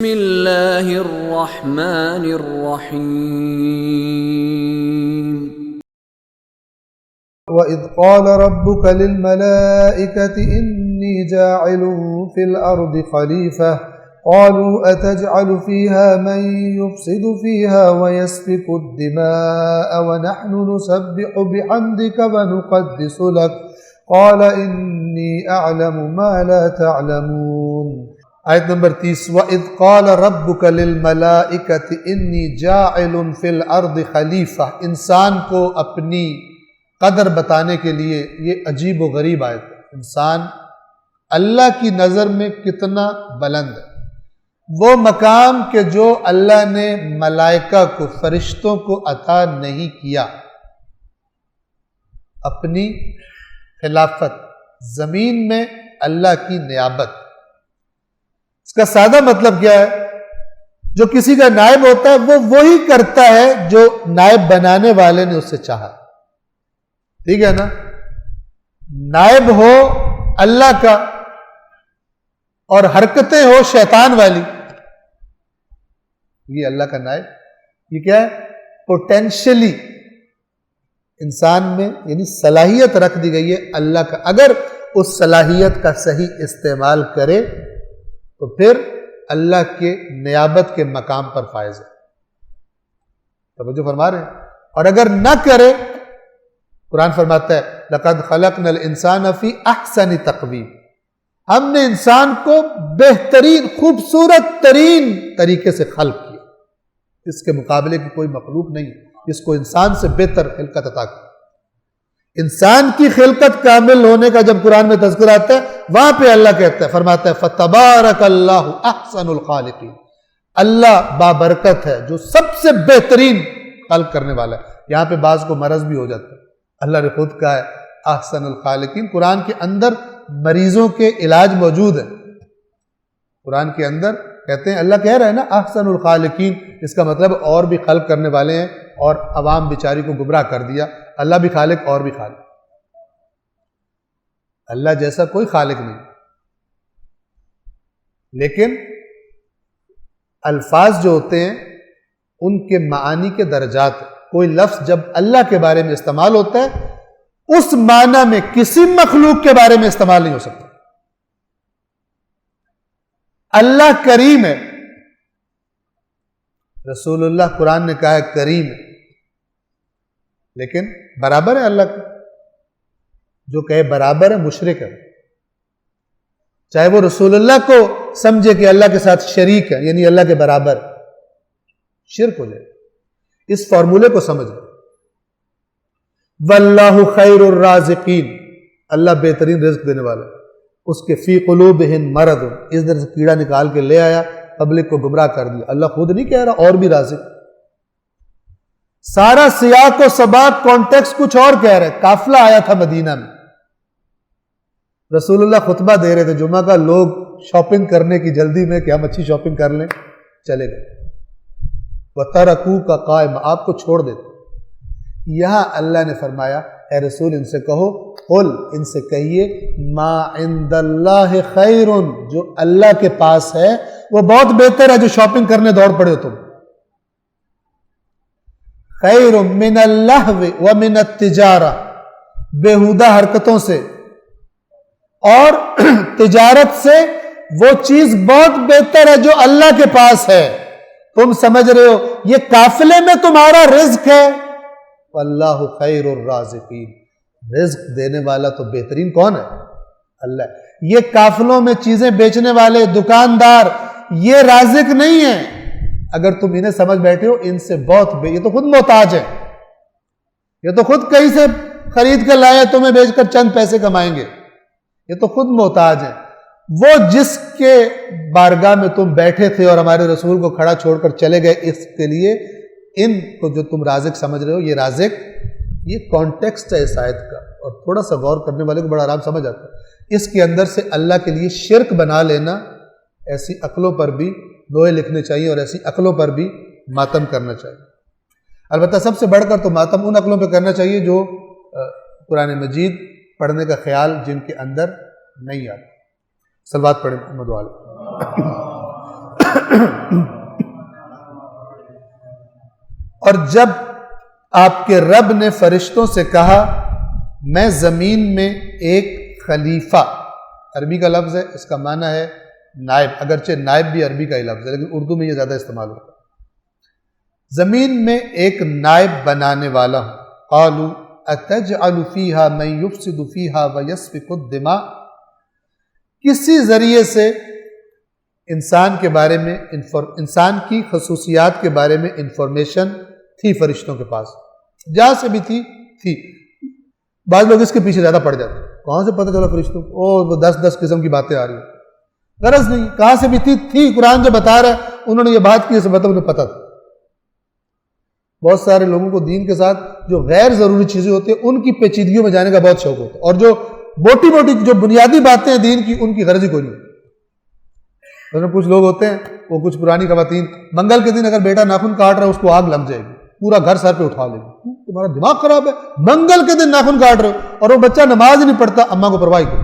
بسم اللہ الرحمن الرحیم وَإِذْ قَالَ رَبُّكَ لِلْمَلَائِكَةِ إِنِّي جَاعِلٌ فِي الْأَرْضِ خَلِيفَةً قَالُوا أَتَجْعَلُ فِيهَا مَن يُفْسِدُ فِيهَا وَيَسْفِكُ الدِّمَاءَ وَنَحْنُ نُسَبِّحُ بِحَمْدِكَ وَنُقَدِّسُ لَكَ قَالَ إِنِّي أَعْلَمُ مَا لَا تَعْلَمُونَ۔ آیت نمبر 30۔ وَإِذْ قَالَ رَبُّكَ لِلْمَلَائِكَةِ إِنِّي جَاعِلٌ فِي الْأَرْضِ خَلِيفَةً، انسان کو اپنی قدر بتانے کے لیے یہ عجیب و غریب آیت ہے۔ انسان اللہ کی نظر میں کتنا بلند ہے، وہ مقام کہ جو اللہ نے ملائکہ کو، فرشتوں کو عطا نہیں کیا۔ اپنی خلافت، زمین میں اللہ کی نیابت۔ اس کا سادہ مطلب کیا ہے؟ جو کسی کا نائب ہوتا ہے وہ وہی کرتا ہے جو نائب بنانے والے نے اس سے چاہا۔ ٹھیک ہے نا؟ نائب ہو اللہ کا اور حرکتیں ہو شیطان والی، یہ اللہ کا نائب۔ یہ کیا ہے؟ پوٹینشلی انسان میں یعنی صلاحیت رکھ دی گئی ہے اللہ کا، اگر اس صلاحیت کا صحیح استعمال کرے تو پھر اللہ کے نیابت کے مقام پر فائز ہے۔ توجہ فرما رہے ہیں؟ اور اگر نہ کرے، قرآن فرماتا ہے لَقَدْ خَلَقْنَا الْإِنسَانَ فِي أَحْسَنِ تَقْوِيمٍ، ہم نے انسان کو بہترین، خوبصورت ترین طریقے سے خلق کیا۔ اس کے مقابلے کی کوئی مخلوق نہیں جس کو انسان سے بہتر خلقت عطا کی۔ انسان کی خلقت کامل ہونے کا جب قرآن میں تذکر آتا ہے، وہاں پہ اللہ کہتا ہے، فرماتا ہے فَتَبَارَكَ اللَّهُ أَحْسَنُ الْخَالِقِينَ، اللہ بابرکت ہے جو سب سے بہترین خلق کرنے والا ہے۔ یہاں پہ بعض کو مرض بھی ہو جاتا ہے، اللہ نے خود کہا ہے احسن الخالقین۔ قرآن کے اندر مریضوں کے علاج موجود ہے۔ قرآن کے اندر کہتے ہیں، اللہ کہہ رہا ہے نا احسن الخالقین، اس کا مطلب اور بھی خلق کرنے والے ہیں اور عوام بیچاری کو گمراہ کر دیا۔ اللہ بھی خالق اور بھی خالق، اللہ جیسا کوئی خالق نہیں۔ لیکن الفاظ جو ہوتے ہیں ان کے معانی کے درجات، کوئی لفظ جب اللہ کے بارے میں استعمال ہوتا ہے اس معنی میں کسی مخلوق کے بارے میں استعمال نہیں ہو سکتا۔ اللہ کریم ہے، رسول اللہ قرآن نے کہا ہے کریم ہے، لیکن برابر ہے اللہ کا؟ جو کہے برابر ہے مشرک ہے، چاہے وہ رسول اللہ کو سمجھے کہ اللہ کے ساتھ شریک ہے یعنی اللہ کے برابر، شرک ہو جائے۔ اس فارمولے کو سمجھ لو، واللہ خیر الرازقین، اللہ بہترین رزق دینے والا ہے۔ اس کے فی قلوبہم مرض، اس طرح سے کیڑا نکال کے لے آیا، پبلک کو گمراہ کر دیا۔ اللہ خود نہیں کہہ رہا اور بھی رازق، سارا سیاق و سباق کانٹیکس کچھ اور کہہ رہے۔ قافلہ آیا تھا مدینہ میں، رسول اللہ خطبہ دے رہے تھے جمعہ کا، لوگ شاپنگ کرنے کی جلدی میں کہ ہم اچھی شاپنگ کر لیں، چلے گئے۔ وَتَرَكُوكَ قَائِمًا، آپ کو چھوڑ دیتے۔ یہاں اللہ نے فرمایا اے رسول ان سے کہو، قل، ان سے کہیے، ما عند اللہ خیر، جو اللہ کے پاس ہے وہ بہت بہتر ہے جو شاپنگ کرنے دوڑ پڑے ہو تم۔ خیر من اللہو ومن التجارہ، بیہودہ حرکتوں سے اور تجارت سے وہ چیز بہت بہتر ہے جو اللہ کے پاس ہے۔ تم سمجھ رہے ہو یہ قافلے میں تمہارا رزق ہے، واللہ خیر الرازقین، رزق دینے والا تو بہترین کون ہے؟ اللہ۔ یہ قافلوں میں چیزیں بیچنے والے دکاندار یہ رازق نہیں ہیں، اگر تم انہیں سمجھ بیٹھے ہو ان سے بہت یہ تو خود محتاج ہے، یہ تو خود کہیں سے خرید کر لائے تمہیں بیچ کر چند پیسے کمائیں گے، یہ تو خود محتاج ہیں۔ وہ جس کے بارگاہ میں تم بیٹھے تھے اور ہمارے رسول کو کھڑا چھوڑ کر چلے گئے، اس کے لیے ان کو جو تم رازق سمجھ رہے ہو یہ رازق، یہ کانٹیکسٹ ہے اس آیت کا، اور تھوڑا سا غور کرنے والے کو بڑا آرام سمجھ آتا ہے۔ اس کے اندر سے اللہ کے لیے شرک بنا لینا، ایسی عقلوں پر بھی لوہے لکھنے چاہیے اور ایسی عقلوں پر بھی ماتم کرنا چاہیے۔ البتہ سب سے بڑھ کر تو ماتم ان عقلوں پہ کرنا چاہیے جو قرآن مجید پڑھنے کا خیال جن کے اندر نہیں آتا۔ صلوات پڑھیں محمد والے۔ اور جب آپ کے رب نے فرشتوں سے کہا میں زمین میں ایک خلیفہ، عربی کا لفظ ہے، اس کا معنی ہے نائب، اگرچہ نائب بھی عربی کا ہی لفظ ہے لیکن اردو میں یہ زیادہ استعمال ہوتا ہے، زمین میں ایک نائب بنانے والا ہوں۔ قالوا اتجعل فیہا من یفسد فیہا ویسفک الدماء، کسی ذریعے سے انسان کے بارے میں انسان کی خصوصیات کے بارے میں انفارمیشن تھی فرشتوں کے پاس، جہاں سے بھی تھی۔ بعض لوگ اس کے پیچھے زیادہ پڑ جاتے ہیں، کہاں سے پتہ چلا فرشتوں کو؟ وہ 10 قسم کی باتیں آ رہی ہیں، غرض نہیں، کہاں سے بھی تھی قرآن جو بتا رہا ہے انہوں نے یہ بات کی، اسے مطلب انہیں پتہ تھا۔ بہت سارے لوگوں کو دین کے ساتھ جو غیر ضروری چیزیں ہوتی ہیں ان کی پیچیدگیوں میں جانے کا بہت شوق ہوتا ہے، اور جو موٹی موٹی جو بنیادی باتیں ہیں دین کی ان کی غرض ہی کوئی نہیں۔ کچھ لوگ ہوتے ہیں، وہ کچھ پرانی خواتین منگل کے دن اگر بیٹا ناخن کاٹ رہا ہے اس کو آگ لگ جائے گی، پورا گھر سر پہ اٹھا لے گی، تمہارا دماغ خراب ہے، منگل کے دن ناخن کاٹ رہے ہو، اور وہ بچہ نماز ہی نہیں پڑھتا، اماں کو پرواہ کرو۔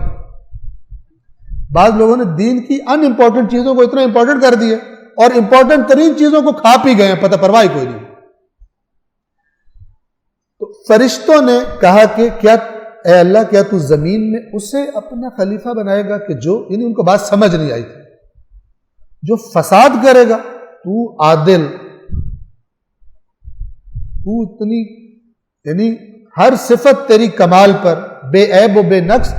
بعض لوگوں نے دین کی ان امپورٹنٹ چیزوں کو اتنا امپورٹنٹ کر دیا اور امپورٹنٹ ترین چیزوں کو کھا پی گئے ہیں، پتہ پرواہ کوئی نہیں۔ تو فرشتوں نے کہا کہ کیا اے اللہ کیا تو زمین میں اسے اپنا خلیفہ بنائے گا کہ جو، یعنی ان کو بات سمجھ نہیں آئی تھی، جو فساد کرے گا، تو عادل، تو اتنی یعنی ہر صفت تیری کمال پر، بے عیب و بے نقص،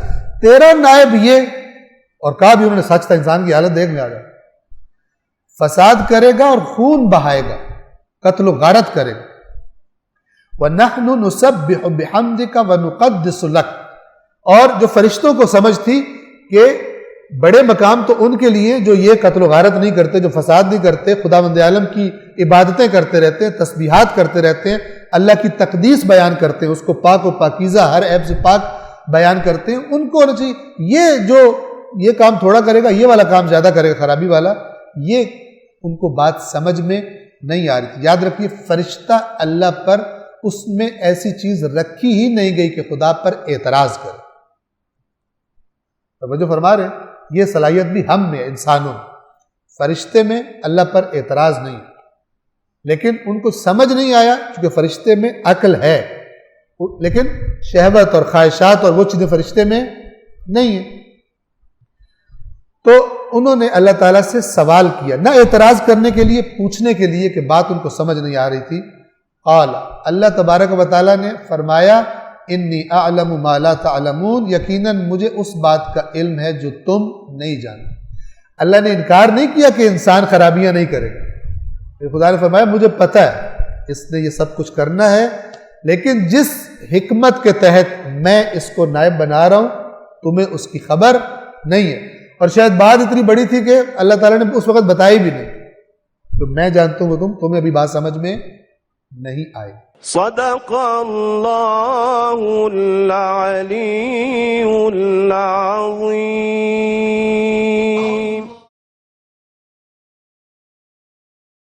تیرا نائب یہ، اور کہا بھی انہوں نے سچ تھا، انسان کی حالت دیکھنے آ گیا، فساد کرے گا اور خون بہائے گا، قتل و غارت کرے گا۔ وَنَحْنُ نُسَبِّحُ بِحَمْدِكَ وَنُقَدِّسُ لَكَ، اور جو فرشتوں کو سمجھ تھی کہ بڑے مقام تو ان کے لیے جو یہ قتل و غارت نہیں کرتے، جو فساد نہیں کرتے، خداوند عالم کی عبادتیں کرتے رہتے ہیں، تسبیحات کرتے رہتے ہیں، اللہ کی تقدیس بیان کرتے ہیں، اس کو پاک و پاکیزہ ہر عیب سے پاک بیان کرتے ہیں، ان کو ہونا چاہیے یہ جو یہ کام تھوڑا کرے گا، یہ والا کام زیادہ کرے گا، خرابی والا، یہ ان کو بات سمجھ میں نہیں آ رہی تھی۔ یاد رکھیے فرشتہ اللہ پر اس میں ایسی چیز رکھی ہی نہیں گئی کہ خدا پر اعتراض کرے۔ توجہ فرما رہے ہیں، یہ صلاحیت بھی ہم میں، انسانوں میں، فرشتے میں اللہ پر اعتراض نہیں، لیکن ان کو سمجھ نہیں آیا کیونکہ فرشتے میں عقل ہے، لیکن شہوت اور خواہشات اور وہ چیزیں فرشتے میں نہیں ہیں۔ تو انہوں نے اللہ تعالیٰ سے سوال کیا، نہ اعتراض کرنے کے لیے، پوچھنے کے لیے کہ بات ان کو سمجھ نہیں آ رہی تھی۔ قال، اللہ تبارک و تعالیٰ نے فرمایا، انی اعلم ما لا تعلمون، یقیناً مجھے اس بات کا علم ہے جو تم نہیں جانتے۔ اللہ نے انکار نہیں کیا کہ انسان خرابیاں نہیں کرے گا، خدا نے فرمایا مجھے پتہ ہے اس نے یہ سب کچھ کرنا ہے، لیکن جس حکمت کے تحت میں اس کو نائب بنا رہا ہوں تمہیں اس کی خبر نہیں ہے، اور شاید بات اتنی بڑی تھی کہ اللہ تعالیٰ نے اس وقت بتائی بھی نہیں، تو میں جانتا ہوں کہ تمہیں ابھی بات سمجھ میں نہیں آئی۔ صدق اللہ العلی العظیم۔